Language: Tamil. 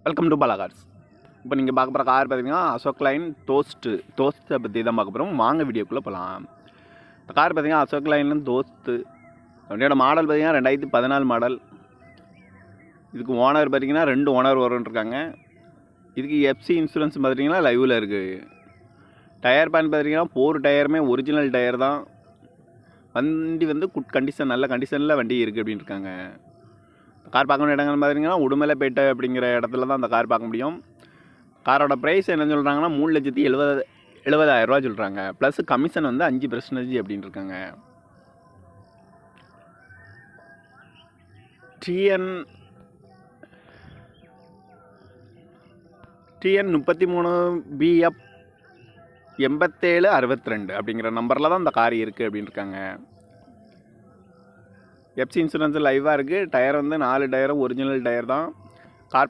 Welcome to Bala cars. இப்போ நீங்கள் பார்க்க போகிற கார் பார்த்தீங்கன்னா அசோக் லைன் தோஸ்த்தை பற்றி தான் பார்க்க போகிறோம். வாங்க வீடியோக்குள்ளே போகலாம். இந்த கார் பார்த்தீங்கன்னா அசோக் லைன்லேருந்து தோஸ்து வண்டியோட மாடல் பார்த்தீங்கன்னா 2014 மாடல். இதுக்கு ஓனர் பார்த்தீங்கன்னா 2 ஓனர் வரும்ன்ருக்காங்க. இதுக்கு எஃப்சி இன்சூரன்ஸ் பார்த்தீங்கன்னா லைவில் இருக்குது. டயர் பேன் பார்த்தீங்கன்னா 4 டயருமே ஒரிஜினல் டயர் தான். வண்டி வந்து குட் கண்டிஷன், நல்ல கண்டிஷனில் வண்டி இருக்குது அப்படின்னு இருக்காங்க. கார் பார்க்க வேண்டிய இடங்கள் பார்த்தீங்கன்னா உடுமலைப்பேட்டை அப்படிங்கிற இடத்துல தான் அந்த கார் பார்க்க முடியும். காரோட ப்ரைஸ் என்ன சொல்கிறாங்கன்னா 3,70,000 ரூபா சொல்கிறாங்க. ப்ளஸ் கமிஷன் வந்து 5% அப்படின்னு இருக்காங்க. TN 33 BF 8762 அப்படிங்கிற நம்பரில் தான் இந்த கார் இருக்குது அப்படின்னு இருக்காங்க. எஃப்சி இன்சூரன்ஸ் லைவாக இருக்குது. டயர் வந்து 4 டயரும் ஒரிஜினல் டயர் தான். கார்